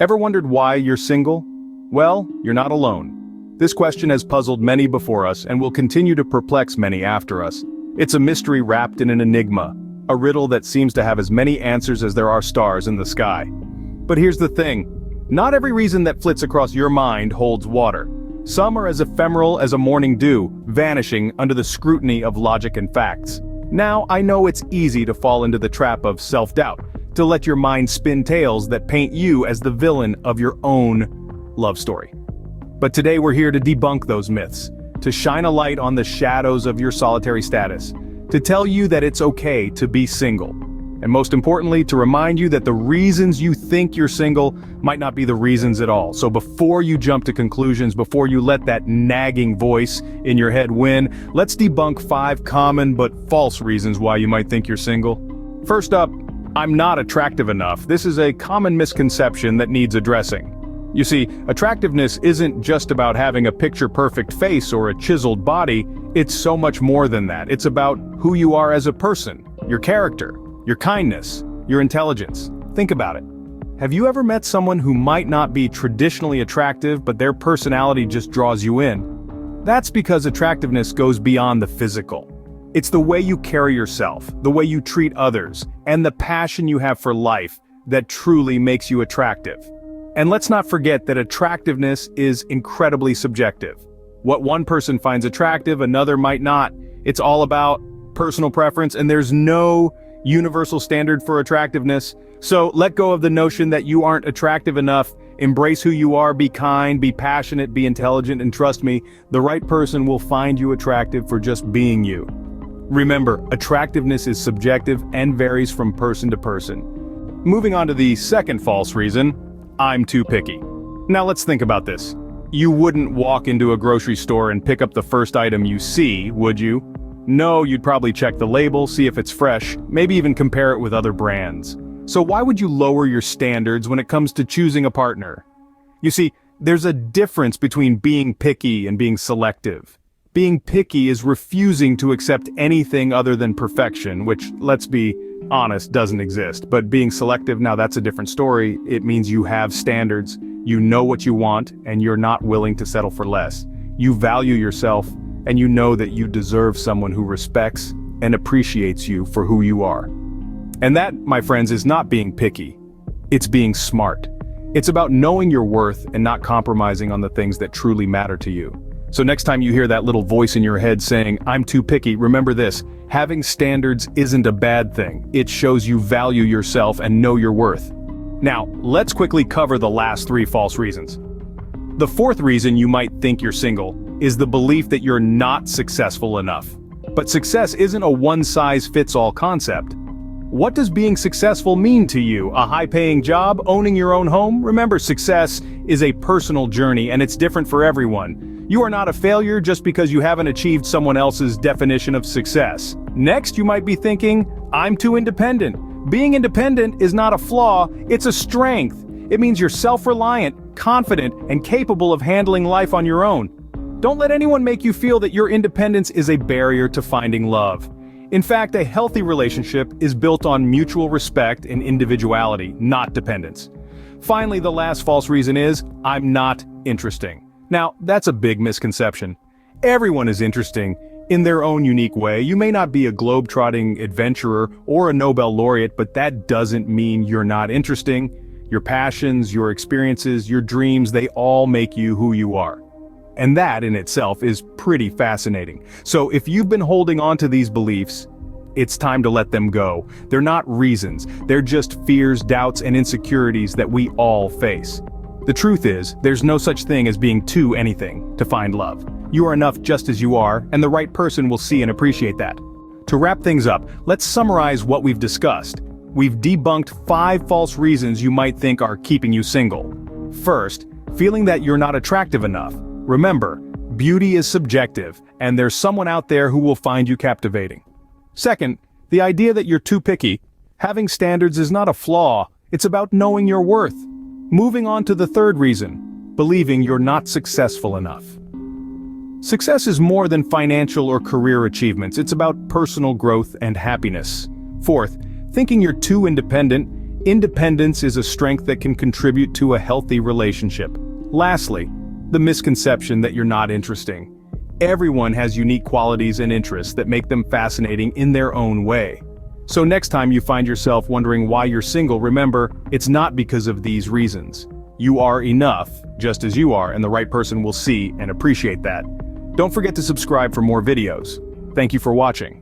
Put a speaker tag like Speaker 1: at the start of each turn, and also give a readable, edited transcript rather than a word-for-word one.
Speaker 1: Ever wondered why you're single? Well, you're not alone. This question has puzzled many before us and will continue to perplex many after us. It's a mystery wrapped in an enigma, a riddle that seems to have as many answers as there are stars in the sky. But here's the thing, not every reason that flits across your mind holds water. Some are as ephemeral as a morning dew, vanishing under the scrutiny of logic and facts. Now, I know it's easy to fall into the trap of self-doubt, to let your mind spin tales that paint you as the villain of your own love story. But today we're here to debunk those myths, to shine a light on the shadows of your solitary status, to tell you that it's okay to be single, and most importantly, to remind you that the reasons you think you're single might not be the reasons at all. So before you jump to conclusions, before you let that nagging voice in your head win, let's debunk 5 common but false reasons why you might think you're single. First up, I'm not attractive enough. This is a common misconception that needs addressing. You see, attractiveness isn't just about having a picture-perfect face or a chiseled body, it's so much more than that. It's about who you are as a person, your character, your kindness, your intelligence. Think about it. Have you ever met someone who might not be traditionally attractive, but their personality just draws you in? That's because attractiveness goes beyond the physical. It's the way you carry yourself, the way you treat others, and the passion you have for life that truly makes you attractive. And let's not forget that attractiveness is incredibly subjective. What one person finds attractive, another might not. It's all about personal preference, and there's no universal standard for attractiveness. So let go of the notion that you aren't attractive enough. Embrace who you are, be kind, be passionate, be intelligent, and trust me, the right person will find you attractive for just being you. Remember, attractiveness is subjective and varies from person to person. Moving on to the second false reason, I'm too picky. Now let's think about this. You wouldn't walk into a grocery store and pick up the first item you see, would you? No, you'd probably check the label, see if it's fresh, maybe even compare it with other brands. So why would you lower your standards when it comes to choosing a partner? You see, there's a difference between being picky and being selective. Being picky is refusing to accept anything other than perfection, which, let's be honest, doesn't exist. But being selective, now that's a different story. It means you have standards, you know what you want, and you're not willing to settle for less. You value yourself, and you know that you deserve someone who respects and appreciates you for who you are. And that, my friends, is not being picky. It's being smart. It's about knowing your worth and not compromising on the things that truly matter to you. So next time you hear that little voice in your head saying, I'm too picky, remember this, having standards isn't a bad thing. It shows you value yourself and know your worth. Now, let's quickly cover the last 3 false reasons. The fourth reason you might think you're single is the belief that you're not successful enough. But success isn't a one-size-fits-all concept. What does being successful mean to you? A high-paying job? Owning your own home? Remember, success is a personal journey and it's different for everyone. You are not a failure just because you haven't achieved someone else's definition of success. Next, you might be thinking, I'm too independent. Being independent is not a flaw, it's a strength. It means you're self-reliant, confident, and capable of handling life on your own. Don't let anyone make you feel that your independence is a barrier to finding love. In fact, a healthy relationship is built on mutual respect and individuality, not dependence. Finally, the last false reason is, I'm not interesting. Now, that's a big misconception. Everyone is interesting in their own unique way. You may not be a globe-trotting adventurer or a Nobel laureate, but that doesn't mean you're not interesting. Your passions, your experiences, your dreams, they all make you who you are. And that in itself is pretty fascinating. So if you've been holding on to these beliefs, it's time to let them go. They're not reasons, they're just fears, doubts, and insecurities that we all face. The truth is, there's no such thing as being too anything to find love. You are enough just as you are, and the right person will see and appreciate that. To wrap things up, let's summarize what we've discussed. We've debunked 5 false reasons you might think are keeping you single. First, feeling that you're not attractive enough. Remember, beauty is subjective, and there's someone out there who will find you captivating. Second, the idea that you're too picky. Having standards is not a flaw, it's about knowing your worth. Moving on to the third reason, believing you're not successful enough. Success is more than financial or career achievements, it's about personal growth and happiness. Fourth, thinking you're too independent Independence is a strength that can contribute to a healthy relationship. Lastly, the misconception that you're not interesting. Everyone has unique qualities and interests that make them fascinating in their own way. So next time you find yourself wondering why you're single, remember, it's not because of these reasons. You are enough, just as you are, and the right person will see and appreciate that. Don't forget to subscribe for more videos. Thank you for watching.